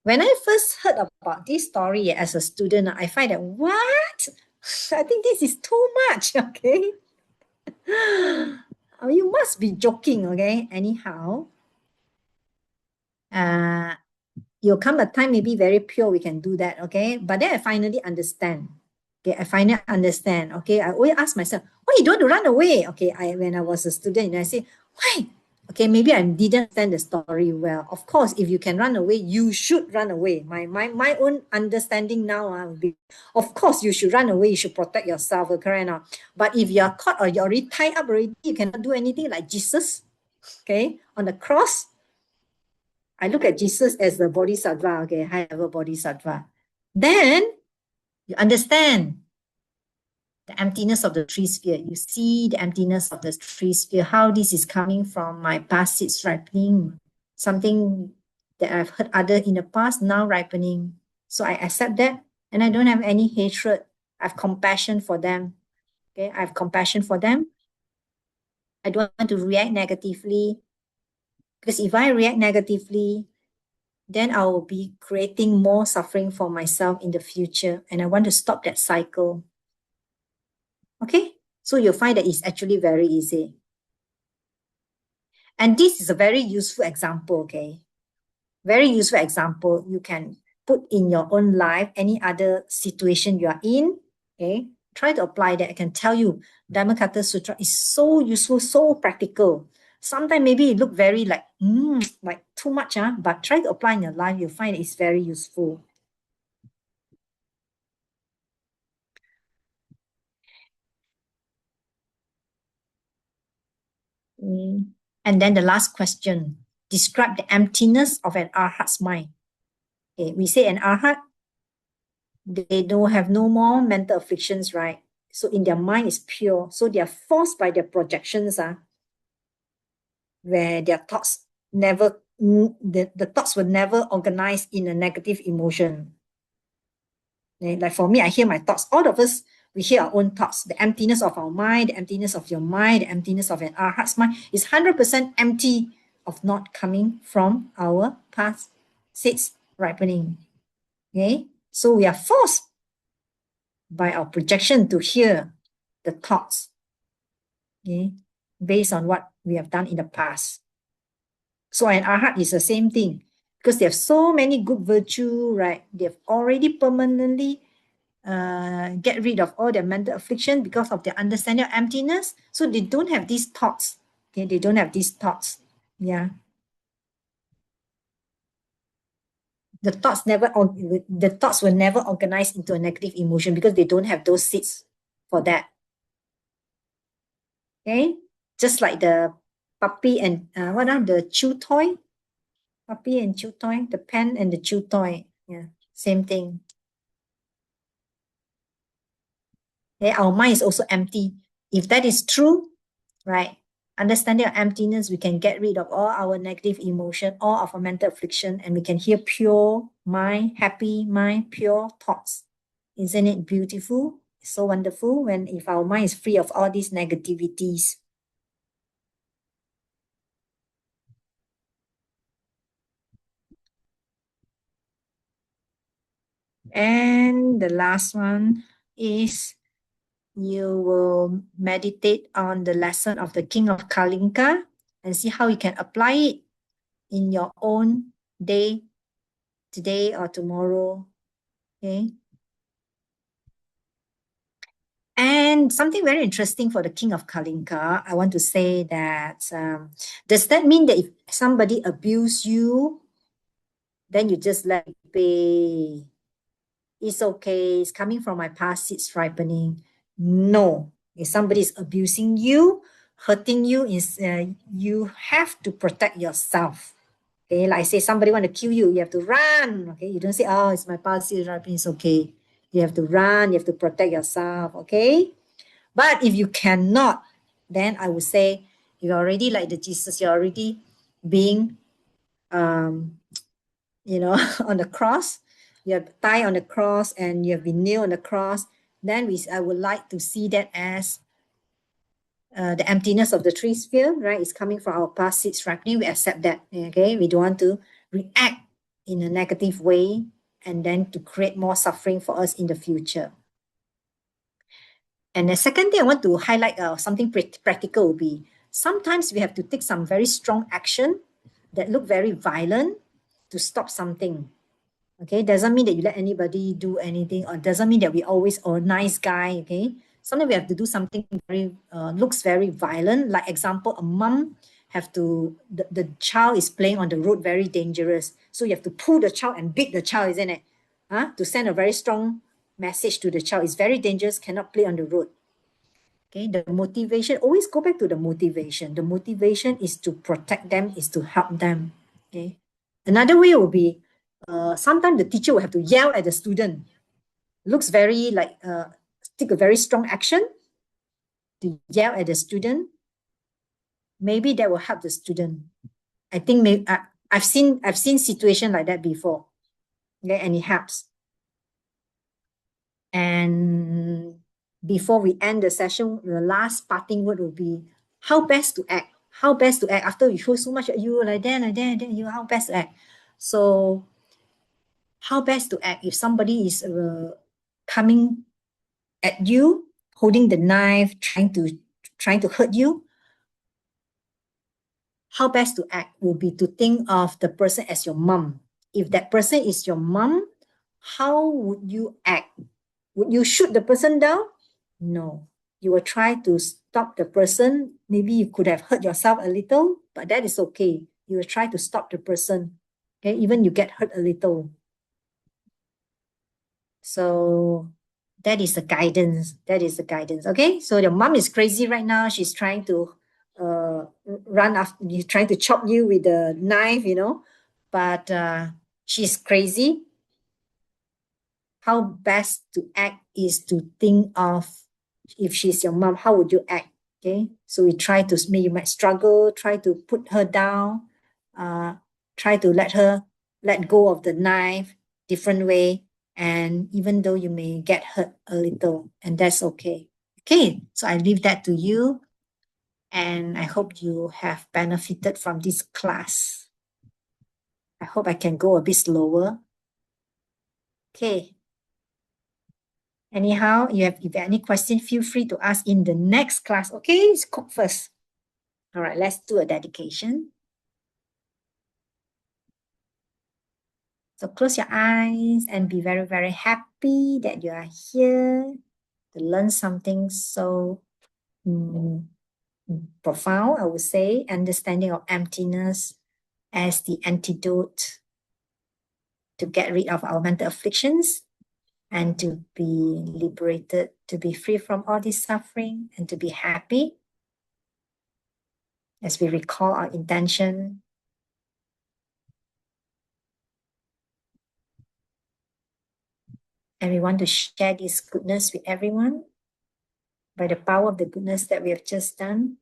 Speaker 1: When I first heard about this story as a student, I find that, what? I think this is too much, okay? Oh, you must be joking, okay? Anyhow, uh, you'll come a time maybe very pure, we can do that, okay? But then I finally understand. Okay, I finally understand. Okay, I always ask myself, why you don't want to run away? Okay, when I was a student, I say, why? Okay, maybe I didn't understand the story well. Of course, if you can run away, you should run away. My own understanding now will be, of course, you should run away. You should protect yourself, correct now. But if you are caught or you're already tied up already, you cannot do anything like Jesus. Okay, on the cross, I look at Jesus as the bodhisattva. Okay, high level bodhisattva. Then you understand the emptiness of the tree sphere. You see the emptiness of the tree sphere, how this is coming from my past seeds ripening, something that I've heard other in the past now ripening. So I accept that and I don't have any hatred. I have compassion for them. Okay, I have compassion for them. I don't want to react negatively, because if I react negatively, then I will be creating more suffering for myself in the future. And I want to stop that cycle. Okay, so you'll find that it's actually very easy. And this is a very useful example, okay? Very useful example. You can put in your own life, any other situation you are in, okay? Try to apply that. I can tell you, Dhammakata Sutra is so useful, so practical. Sometimes maybe it look very like too much, but try to apply in your life. You'll find it's very useful. And then the last question, describe the emptiness of an arhat's mind. Okay, we say an arhat, they don't have no more mental afflictions, right? So in their mind is pure. So they are forced by their projections, where their thoughts never, the thoughts were never organized in a negative emotion. Okay? Like for me, I hear my thoughts. All of us, we hear our own thoughts. The emptiness of our mind, the emptiness of your mind, the emptiness of an arhat's mind is 100% empty of not coming from our past six ripening. Okay? So we are forced by our projection to hear the thoughts, okay, based on what we have done in the past. So an arhat is the same thing because they have so many good virtue, right? They have already permanently get rid of all their mental affliction because of their understanding of emptiness. So they don't have these thoughts. Okay, they don't have these thoughts. Yeah. The thoughts were never organized into a negative emotion because they don't have those seeds for that. Okay, just like the puppy and what are the chew toy? Puppy and chew toy, the pen and the chew toy. Yeah, same thing. Okay, our mind is also empty. If that is true, right? Understanding of emptiness, we can get rid of all our negative emotion, all of our mental affliction, and we can hear pure mind, happy mind, pure thoughts. Isn't it beautiful? So wonderful when if our mind is free of all these negativities. And the last one is you will meditate on the lesson of the King of Kalinka and see how you can apply it in your own day, today or tomorrow. Okay. And something very interesting for the King of Kalinka, I want to say that does that mean that if somebody abuse you, then you just let it be? It's okay, it's coming from my past, it's ripening. No, if somebody is abusing you, hurting you, you have to protect yourself. Okay, like I say, somebody want to kill you, you have to run. Okay, you don't say, oh, it's my past, it's ripening, it's okay. You have to run, you have to protect yourself. Okay, but if you cannot, then I would say you're already like the Jesus, you're already being um, on the cross. You have died on the cross and you have been nailed on the cross. Then I would like to see that as the emptiness of the tree sphere, right? It's coming from our past seeds ripening. We accept that, okay? We don't want to react in a negative way and then to create more suffering for us in the future. And the second thing I want to highlight something practical will be sometimes we have to take some very strong action that look very violent to stop something. Okay, doesn't mean that you let anybody do anything, or doesn't mean that we always a nice guy. Okay, sometimes we have to do something very looks very violent. Like example, a mom have to the child is playing on the road, very dangerous. So you have to pull the child and beat the child, isn't it? To send a very strong message to the child. It's very dangerous. Cannot play on the road. Okay, the motivation, always go back to the motivation. The motivation is to protect them, is to help them. Okay. Another way will be sometimes the teacher will have to yell at the student. Looks very like take a very strong action to yell at the student. Maybe that will help the student. I think I've seen situation like that before. Okay, and it helps. And before we end the session, the last parting word will be how best to act. How best to act after we show so much at you, like that, then you how best to act. So how best to act if somebody is coming at you, holding the knife, trying to hurt you? How best to act will be to think of the person as your mom. If that person is your mom, how would you act? Would you shoot the person down? No. You will try to stop the person. Maybe you could have hurt yourself a little, but that is okay. You will try to stop the person. Okay, even you get hurt a little. So that is the guidance. That is the guidance. Okay. So your mom is crazy right now. She's trying to run after you, trying to chop you with a knife, but she's crazy. How best to act is to think of, if she's your mom, how would you act? Okay, so we try to, you might struggle, try to put her down, try to let go of the knife different way, and even though you may get hurt a little, and that's okay. Okay, so I leave that to you, and I hope you have benefited from this class. I hope I can go a bit slower. Okay. Anyhow, if you have any question, feel free to ask in the next class. Okay, it's cook first. All right, let's do a dedication. So close your eyes and be very, very happy that you are here to learn something so profound, I would say, understanding of emptiness as the antidote to get rid of our mental afflictions and to be liberated, to be free from all this suffering and to be happy. As we recall our intention, and we want to share this goodness with everyone. By the power of the goodness that we have just done,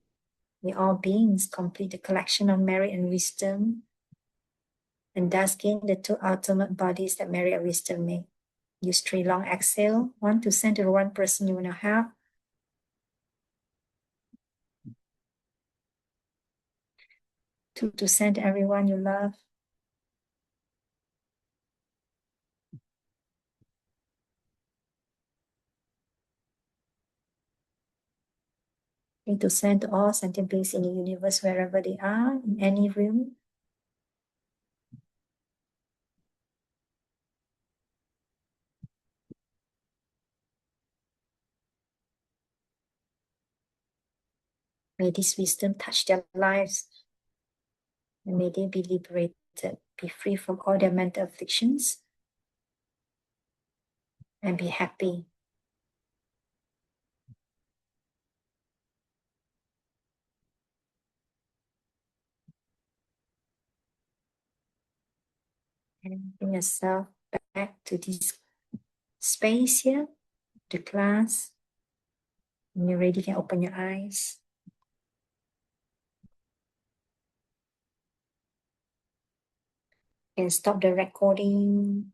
Speaker 1: we all beings complete the collection of merit and wisdom, and thus gain the two ultimate bodies that merit and wisdom make. Use 3 long exhale, 1 to send to the one person you want to help, 2 to send to everyone you love, 3 to send to all sentient beings in the universe wherever they are, in any room. May this wisdom touch their lives, and may they be liberated, be free from all their mental afflictions, and be happy. And bring yourself back to this space here, the class. When you're ready, you can open your eyes. And stop the recording.